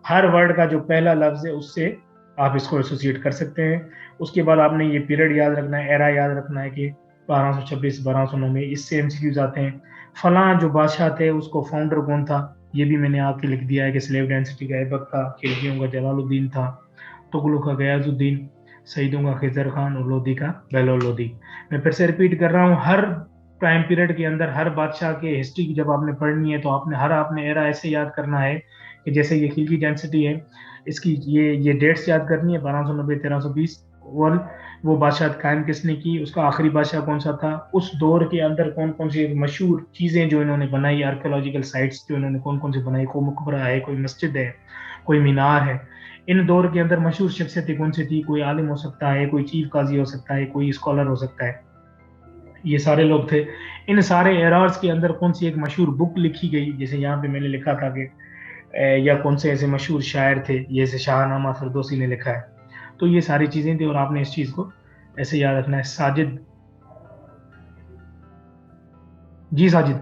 हर वर्ड का जो पहला लफ्ज है उससे आप इसको एसोसिएट कर सकते हैं। उसके बाद आपने ये पीरियड याद रखना है, एरा याद रखना है कि 1226 1209 में। इससे एमसीक्यूज आते हैं, फलां जो बादशाह थे उसको फाउंडर कौन था? ये भी मैंने आपके लिख दिया है कि स्लेव डायनेस्टी का ऐबक था, खिलजियों का जलालुद्दीन था, तुगलक का गयाजुद्दीन, सईदों का खिजर खान और लोदी का बेलोल लोदी। मैं फिर से रिपीट कर रहा हूँ, हर टाइम पीरियड के अंदर हर बादशाह के हिस्ट्री की जब आपने पढ़नी है तो आपने एरा ऐसे याद करना है कि जैसे ये खिलजी डेंसिटी है, इसकी ये डेट्स याद करनी है, 1290 1320। और वो बादशाह कायम किसने की, उसका आखिरी बादशाह कौन सा था, उस दौर के अंदर कौन कौन सी मशहूर चीजें जो इन्होंने बनाई, आर्कियोलॉजिकल साइट्स जो इन्होंने कौन कौन सी बनाई, कोई मकबरा है, कोई मस्जिद है, कोई मीनार है। इन दौर के अंदर मशहूर शख्सियतें कौन सी थी? कोई आलिम हो सकता है, कोई चीफ काजी हो सकता है, कोई स्कॉलर हो सकता है, ये सारे लोग थे। इन सारे एरार्स के अंदर कौन सी एक मशहूर बुक लिखी गई, जैसे यहाँ पे मैंने लिखा था कि या कौन से ऐसे मशहूर शायर थे, जैसे शाहनामा फिरदौसी ने लिखा है। तो ये सारी चीजें थी और आपने इस चीज को ऐसे याद रखना है। साजिद, जी साजिद।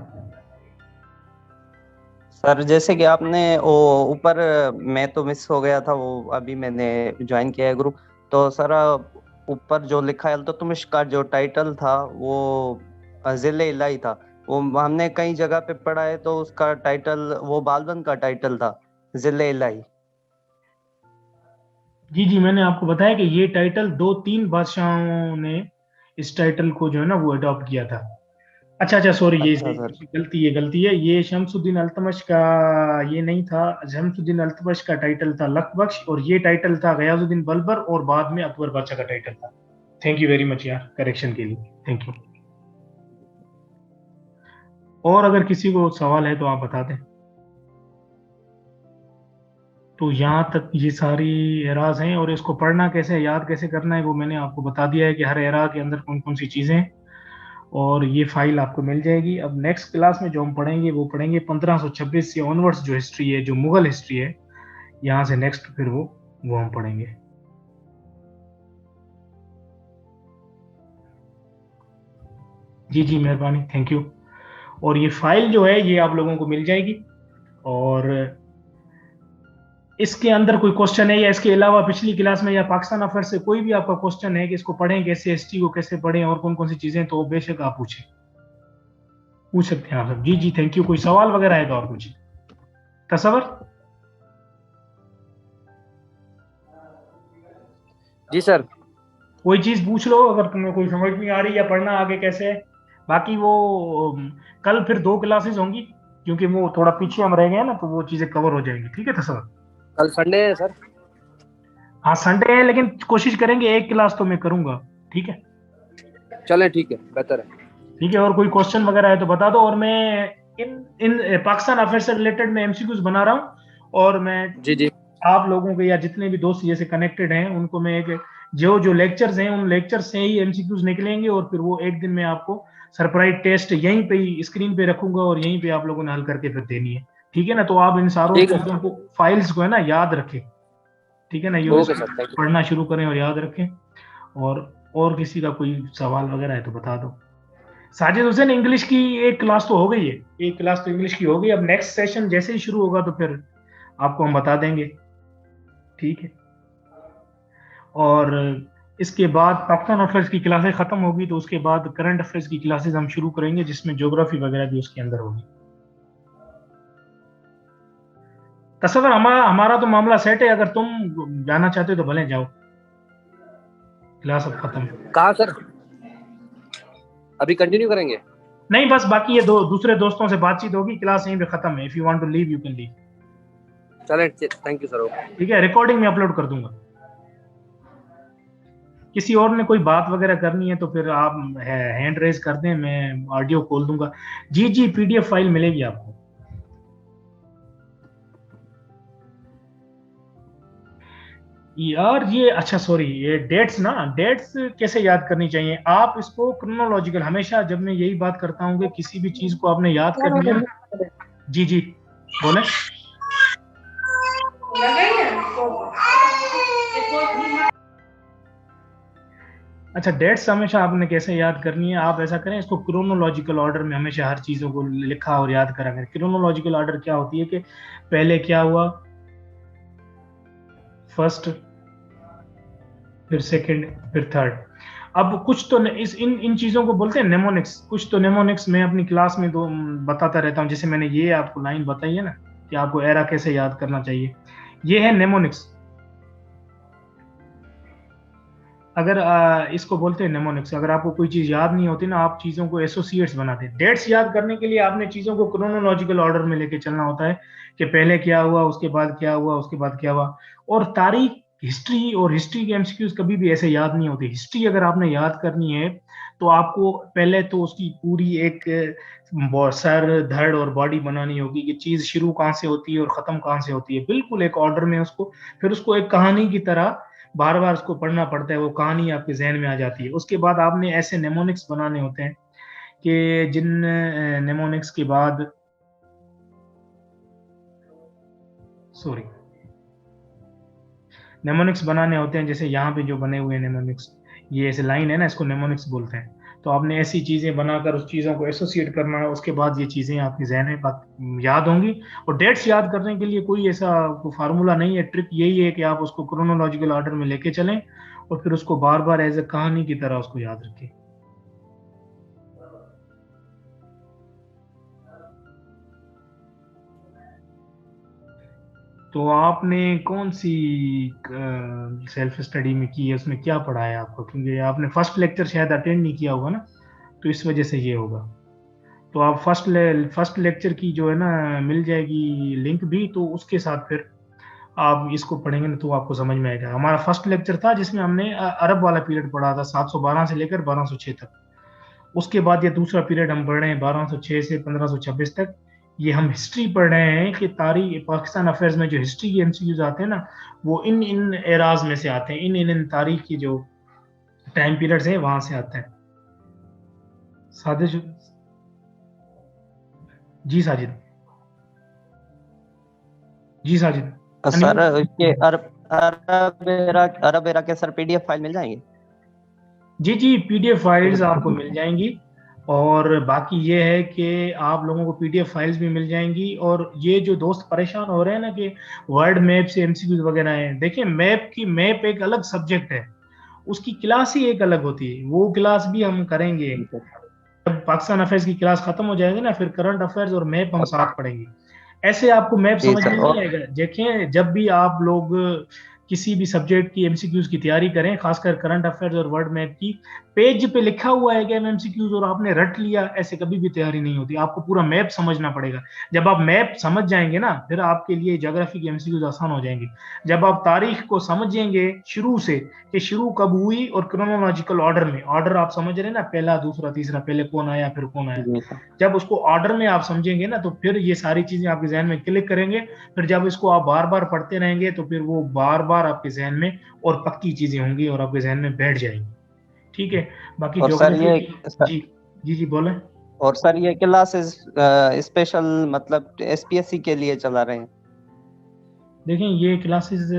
सर जैसे कि आपने वो ऊपर, मैं तो मिस हो गया था, वो अभी मैंने ज्वाइन किया है ग्रुप। तो सर ऊपर जो लिखा है अल्तुतमिश का जो टाइटल था वो जिले इलाही था। वो हमने कई जगह पे पढ़ा है तो उसका टाइटल वो बालबन का टाइटल था, जिले इलाही। जी जी, मैंने आपको बताया कि ये टाइटल दो तीन बादशाहों ने इस टाइटल को जो है ना वो अडॉप्ट किया था। अच्छा अच्छा, सॉरी, अच्छा सर। गलती है, ये शमसुद्दीन अल्तमश का ये नहीं था। शमसुद्दीन अल्तमश का टाइटल था लख बख्श और ये टाइटल था गयाजुद्दीन बलबर और बाद में अकबर बादशाह का टाइटल था। थैंक यू वेरी मच यार करेक्शन के लिए, थैंक यू। और अगर किसी को सवाल है तो आप बता दें। तो यहाँ तक ये सारी एराज हैं और इसको पढ़ना कैसे, याद कैसे करना है, वो मैंने आपको बता दिया है कि हर एरा के अंदर कौन कौन सी चीज़ें हैं। और ये फाइल आपको मिल जाएगी। अब नेक्स्ट क्लास में जो हम पढ़ेंगे वो पढ़ेंगे 1526 से ऑनवर्ड्स, जो हिस्ट्री है, जो मुगल हिस्ट्री है, यहाँ से नेक्स्ट फिर वो हम पढ़ेंगे। जी जी, मेहरबानी, थैंक यू। और ये फाइल जो है ये आप लोगों को मिल जाएगी। और इसके अंदर कोई क्वेश्चन है या इसके अलावा पिछली क्लास में या पाकिस्तान अफेयर से कोई भी आपका क्वेश्चन है कि इसको पढ़ें कैसे, हिस्ट्री को कैसे पढ़ें और कौन कौन सी चीजें, तो बेशक आप पूछ सकते हैं आप सब। जी जी, थैंक यू। कोई सवाल वगैरह है तो और कुछ तसवर? जी सर। कोई चीज पूछ लो अगर तुम्हें कोई समझ नहीं आ रही या पढ़ना आगे कैसे है। बाकी वो कल फिर दो क्लासेस होंगी क्योंकि वो थोड़ा पीछे हम रह गए हैं ना, तो वो चीजें कवर हो जाएंगी। ठीक है तसवर? कल संडे है सर। हाँ संडे है, लेकिन कोशिश करेंगे एक क्लास तो मैं करूंगा। ठीक है? चले ठीक है, बेहतर है। ठीक है, और कोई क्वेश्चन वगैरह है तो बता दो। और मैं इन इन पाकिस्तान अफेयर से रिलेटेड मैं एमसीक्यूज बना रहा हूँ और मैं जी जी। आप लोगों के या जितने भी दोस्त जैसे कनेक्टेड हैं उनको मैं एक जो जो लेक्चर्स हैं उन लेक्चर से ही एमसीक्यूज निकलेंगे और फिर वो एक दिन में आपको सरप्राइज टेस्ट यहीं पे ही स्क्रीन पे रखूंगा और यहीं पे आप लोगों ने हल करके फिर देनी है, ठीक है ना। तो आप इन सारों ठीक है चीजों को, फाइल्स को है ना याद रखें, ठीक है ना, ये ओके सर, थैंक यू। पढ़ना शुरू करें और याद रखें। और किसी का कोई सवाल वगैरह है तो बता दो। साजिद हुसैन, इंग्लिश की एक क्लास तो हो गई है, एक क्लास तो इंग्लिश की हो गई, अब नेक्स्ट सेशन जैसे ही शुरू होगा तो फिर आपको हम बता देंगे, ठीक है। और इसके बाद पाकिस्तान अफेयर्स की क्लासें खत्म होगी तो उसके बाद करंट अफेयर्स की क्लासेस हम शुरू करेंगे, जिसमें ज्योग्राफी वगैरह भी उसके अंदर होगी। तस्वर, हमारा तो मामला सेट है, अगर तुम जाना चाहते हो तो भले जाओ, क्लास अब खत्म। कहाँ सर, अभी कंटिन्यू करेंगे? नहीं, बस बाकी ये दूसरे दोस्तों से बातचीत होगी, क्लास यहीं पे खत्म है। If you want to leave you can leave. चले, थैंक यू सर, ओके। ठीक है, रिकॉर्डिंग में अपलोड कर दूंगा। किसी और ने कोई बात वगैरह करनी है तो फिर आप हैंड रेज कर दें, मैं ऑडियो खोल दूंगा। जी जी, पीडीएफ फाइल मिलेगी आपको। यार ये अच्छा सॉरी, ये डेट्स ना, डेट्स कैसे याद करनी चाहिए आप इसको क्रोनोलॉजिकल, हमेशा जब मैं यही बात करता हूँ कि किसी भी चीज को आपने याद करनी है। जी जी बोले। अच्छा, डेट्स हमेशा आपने कैसे याद करनी है, आप ऐसा करें, इसको क्रोनोलॉजिकल ऑर्डर में हमेशा हर चीजों को लिखा और याद करा करें। क्रोनोलॉजिकल ऑर्डर क्या होती है कि पहले क्या हुआ, फर्स्ट, फिर सेकंड, फिर थर्ड। अब कुछ तो इस इन चीजों को बोलते हैं नेमोनिक्स, कुछ तो नेमोनिक्स मैं अपनी क्लास में दो बताता रहता हूँ। जैसे मैंने ये आपको लाइन बताई है ना कि आपको एरा कैसे याद करना चाहिए, ये है नेमोनिक्स। अगर इसको बोलते हैं नेमोनिक्स। अगर आपको कोई चीज याद नहीं होती ना, आप चीजों को एसोसिएट्स बनाते हैं। डेट्स याद करने के लिए आपने चीजों को क्रोनोलॉजिकल ऑर्डर में लेके चलना होता है कि पहले क्या हुआ, उसके बाद क्या हुआ, उसके बाद क्या हुआ। और तारीख, हिस्ट्री, और हिस्ट्री के एमसीक्यूज कभी भी ऐसे याद नहीं होती। हिस्ट्री अगर आपने याद करनी है तो आपको पहले तो उसकी पूरी एक सर, धड़ और बॉडी बनानी होगी कि चीज शुरू कहाँ से होती है और खत्म कहाँ से होती है, बिल्कुल एक ऑर्डर में उसको। फिर उसको एक कहानी की तरह बार बार उसको पढ़ना पड़ता है, वो कहानी आपके जहन में आ जाती है। उसके बाद आपने ऐसे नेमोनिक्स बनाने होते हैं कि जिन नेमोनिक्स के बाद, सॉरी, नेमोनिक्स बनाने होते हैं। जैसे यहाँ पे जो बने हुए नेमोनिक्स, ये ऐसे लाइन है ना, इसको नेमोनिक्स बोलते हैं। तो आपने ऐसी चीजें बनाकर उस चीजों को एसोसिएट करना है, उसके बाद ये चीजें आपके जहन में याद होंगी। और डेट्स याद करने के लिए कोई ऐसा फार्मूला नहीं है, ट्रिक यही है कि आप उसको क्रोनोलॉजिकल ऑर्डर में लेके चलें और फिर उसको बार बार एज ए कहानी की तरह उसको याद रखें। तो आपने कौन सी सेल्फ स्टडी में की है, उसमें क्या पढ़ा है आपको? क्योंकि आपने फर्स्ट लेक्चर शायद अटेंड नहीं किया होगा ना, तो इस वजह से ये होगा। तो आप फर्स्ट लेक्चर की जो है ना मिल जाएगी लिंक भी, तो उसके साथ फिर आप इसको पढ़ेंगे ना तो आपको समझ में आएगा। हमारा फर्स्ट लेक्चर था जिसमें हमने अरब वाला पीरियड पढ़ा था, 712 से लेकर 1206 तक। उसके बाद ये दूसरा पीरियड हम पढ़ रहे हैं 1206 से 1526 तक। ये हम हिस्ट्री पढ़ रहे हैं कि तारीख पाकिस्तान अफेयर्स में जो हिस्ट्री के एमसीक्यूज आते हैं ना, वो इन एराज में से आते हैं, इन तारीख की जो टाइम पीरियड्स हैं वहां से आते हैं। साजिद, जी साजिद, जी साजिद। सर ये अरब एरा के सर पीडीएफ फाइल मिल जाएंगे? जी जी, पीडीएफ फाइल्स आपको मिल जाएंगी। और बाकी ये है कि आप लोगों को पीडीएफ फाइल्स भी मिल जाएंगी। और ये जो दोस्त परेशान हो रहे हैं ना कि वर्ल्ड मैप से एमसीक्यूज वगैरह है, देखिए मैप एक अलग सब्जेक्ट है, उसकी क्लास ही एक अलग होती है, वो क्लास भी हम करेंगे। जब पाकिस्तान अफेयर्स की क्लास खत्म हो जाएगी ना, फिर करंट अफेयर्स और मैप हम साथ पढ़ेंगे। ऐसे आपको मैप समझ में नहीं आएगा। देखिए, जब भी आप लोग किसी भी सब्जेक्ट की एमसीक्यूज की तैयारी करें, खासकर करंट अफेयर्स और वर्ल्ड मैप की, पेज पे लिखा हुआ है कि एमसीक्यूज और आपने रट लिया, ऐसे कभी भी तैयारी नहीं होती। आपको पूरा मैप समझना पड़ेगा। जब आप मैप समझ जाएंगे ना, फिर आपके लिए ज्योग्राफी की एमसीक्यूज आसान हो जाएंगी। जब आप तारीख को समझेंगे शुरू से कि शुरू कब हुई, और क्रोनोलॉजिकल ऑर्डर में, ऑर्डर आप समझ रहे हैं ना, पहला, दूसरा, तीसरा, पहले कौन आया फिर कौन आया, जब उसको ऑर्डर में आप समझेंगे ना, तो फिर ये सारी चीजें आपके जहन में क्लिक करेंगे। फिर जब इसको आप बार बार पढ़ते रहेंगे तो फिर वो बार बार आपके जहन में और पक्की चीजें होंगी और आपके जहन में बैठ जाएंगी। ठीक है, बाकी और सर ज्योग्राफी ये जी जी जी बोले। और सर ये क्लासेस स्पेशल मतलब एसपीएससी के लिए चला रहे हैं? देखें ये क्लासेस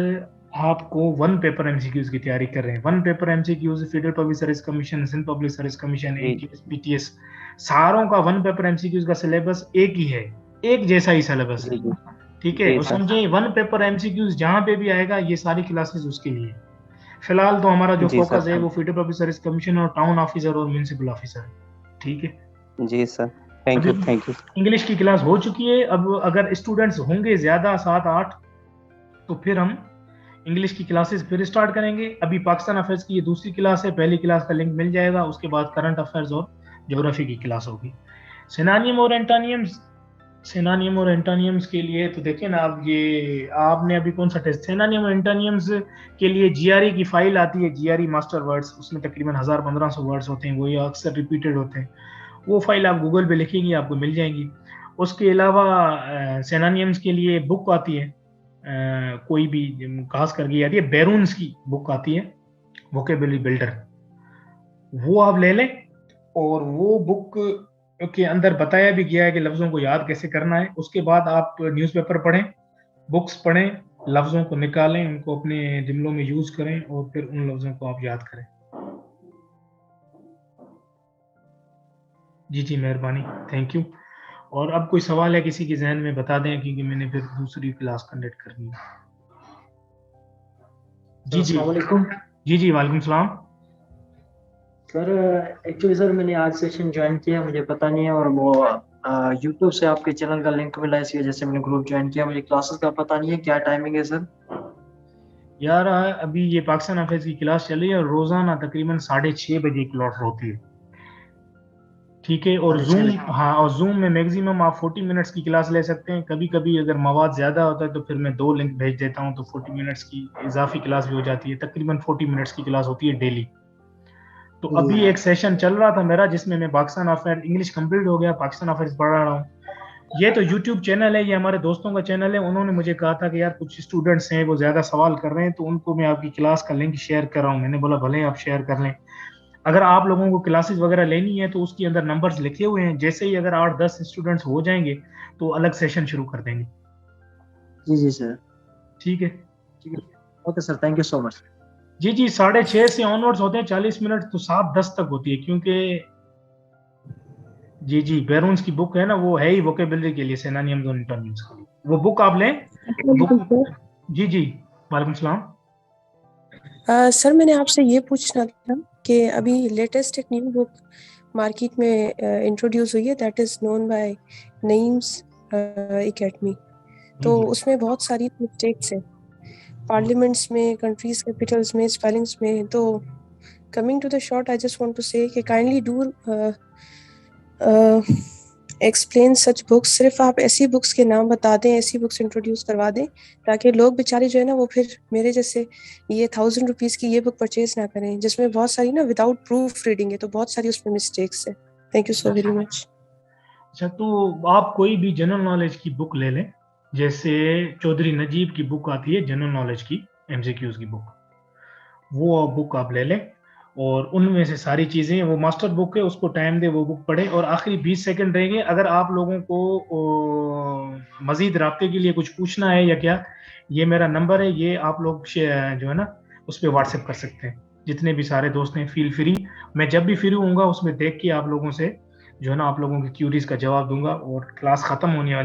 आपको वन पेपर एमसीक्यूज की तैयारी कर रहे हैं। One paper MCQs federal public service commission, Sindh public service commission, G ATS, PTS, सारों का वन पेपर एमसीक्यूज का सिलेबस एक ही है, एक जैसा ही सिलेबस जी है। जी ठीक है, जी और सर। समझे वन पेपर एमसीक्यूज जहां पे भी आएगा ये सारी क्लासेस उसके लिए। फिलहाल तो हमारा जो जी सर फोकस है वो फेडरल पब्लिक सर्विस कमीशन और टाउन ऑफिसर और म्यूनिसिपल ऑफिसर है। ठीक है, जी सर। थैंक अभी यू थैंक यू। इंग्लिश की क्लास हो चुकी है। अब अगर स्टूडेंट्स होंगे ज्यादा 7-8 तो फिर हम इंग्लिश की क्लासेस फिर स्टार्ट करेंगे। अभी पाकिस्तान अफेयर्स की ये दूसरी क्लास है, पहली क्लास का लिंक मिल जाएगा, उसके बाद करंट अफेयर्स और ज्योग्राफी की क्लास होगी। सिनोनिम और एंटोनियम्स, सिनोनिम और एंटोनियम्स के लिए तो देखिए ना, अब ये आपने अभी कौन सा टेस्ट, सिनोनिम और एंटोनियम्स के लिए जीआरई की फाइल आती है, जीआरई मास्टर वर्ड्स, उसमें तकरीबन 1000-1500 वर्ड्स होते हैं, वो ये अक्सर रिपीटेड होते हैं। वो फाइल आप गूगल पे लिखेंगे आपको मिल जाएंगी। उसके अलावा सिनोनिम्स के लिए बुक आती है, कोई भी खास करके आती है, बैरून्स की बुक आती है, वोकेबुलरी बिल्डर, वो आप ले लें। और वो बुक के अंदर बताया भी गया है कि लफ्ज़ों को याद कैसे करना है। उसके बाद आप न्यूज़पेपर पढ़ें, बुक्स पढ़ें, लफ्ज़ों को निकालें, उनको अपने जुमलों में यूज़ करें और फिर उन लफ्ज़ों को आप याद करें। जी जी मेहरबानी, थैंक यू। और अब कोई सवाल है किसी के जहन में बता दें, क्योंकि मैंने फिर दूसरी क्लास कंडक्ट करनी है। जी जी अस्सलाम वालेकुम। जी जी वालेकुम सलाम। सर एक्चुअली सर मैंने आज सेशन ज्वाइन किया, मुझे पता नहीं है, और वो यूट्यूब से आपके चैनल का लिंक मिला, इसी वजह से मैंने ग्रुप ज्वाइन किया। मुझे क्लासेस का पता नहीं है, क्या टाइमिंग है सर? यार अभी ये पाकिस्तान अफेयर्स की क्लास चल रही है और रोजाना तकरीबन 6:30 बजे क्लास होती है। ठीक है, और 6:30 जूम, बजे। हाँ, और जूम में मैक्सिमम आप 40 मिनट्स की क्लास ले सकते हैं। कभी कभी अगर मवाद ज़्यादा होता है तो फिर मैं 2 लिंक भेज देता हूँ, तो 40 मिनट्स की इजाफी क्लास भी हो जाती है। तकरीबन 40 मिनट्स की क्लास होती है डेली। तो अभी जी एक सेशन चल रहा था मेरा जिसमें मैं पाकिस्तान अफेयर इंग्लिश कंप्लीट हो गया, पाकिस्तान अफेयर्स पढ़ा रहा हूँ। ये तो यूट्यूब चैनल है, ये हमारे दोस्तों का चैनल है। उन्होंने मुझे कहा था कि यार कुछ स्टूडेंट्स हैं वो ज़्यादा सवाल कर रहे हैं, तो उनको मैं आपकी क्लास का लिंक शेयर कर रहा हूँ। मैंने बोला भले आप शेयर कर लें। अगर आप लोगों को क्लासेस वगैरह लेनी है तो उसके अंदर नंबर्स लिखे हुए हैं, जैसे ही अगर 8-10 स्टूडेंट्स हो जाएंगे तो अलग सेशन शुरू कर देंगे। जी जी सर, ठीक है, ठीक है। Okay sir, thank you so much. जी जी 6:30 से ऑनवर्ड्स होते हैं 40 मिनट, तो 7:10 तक होती है, क्योंकि जी जी बैरून्स की बुक है ना, वो है ही वोकेबुलरी के लिए, सिनोनिम्स और एंटोनिम्स के लिए। वो बुक आप लें, बुक। जी जी वालेकुम सलाम। सर मैंने आपसे ये पूछना था कि अभी लेटेस्ट एक न्यू बुक मार्केट में इंट्रोड्यूस हुई है, that is known by Naeem's academy. तो उसमें बहुत सारी मिस्टेक्स हैं पार्लियामेंट्स में, कंट्रीज कैपिटल्स में, स्पेलिंग्स में। तो coming to the short, I just want to say कि kindly do explain such books. सिर्फ आप ऐसी बुक्स के नाम बता दें, ऐसी बुक्स इंट्रोड्यूस करवा दें ताकि लोग बेचारे जो है ना वो फिर मेरे जैसे ये 1000 रुपीज़ की ये बुक परचेज ना करें, जिसमें बहुत सारी ना विदाउट प्रूफ रीडिंग है, तो बहुत सारी उसमें मिस्टेक्स है। Thank you so very much. अच्छा, तो आप कोई भी जनरल नॉलेज की बुक ले लें, जैसे चौधरी नजीब की बुक आती है जनरल नॉलेज की, एमसीक्यूज की बुक, वो बुक आप ले लें। और उनमें से सारी चीज़ें, वो मास्टर बुक है, उसको टाइम दे, वो बुक पढ़े। और आखिरी 20 सेकंड रहेंगे, अगर आप लोगों को मज़ीद राब्ते के लिए कुछ पूछना है या क्या, ये मेरा नंबर है, ये आप लोग जो है ना उस पर व्हाट्सएप कर सकते हैं। जितने भी सारे दोस्त हैं फील फ्री, मैं जब भी फ्री होऊंगा उसमें देख के आप लोगों से जो है ना आप लोगों की क्यूरीज का जवाब दूंगा। और क्लास ख़त्म होने वाली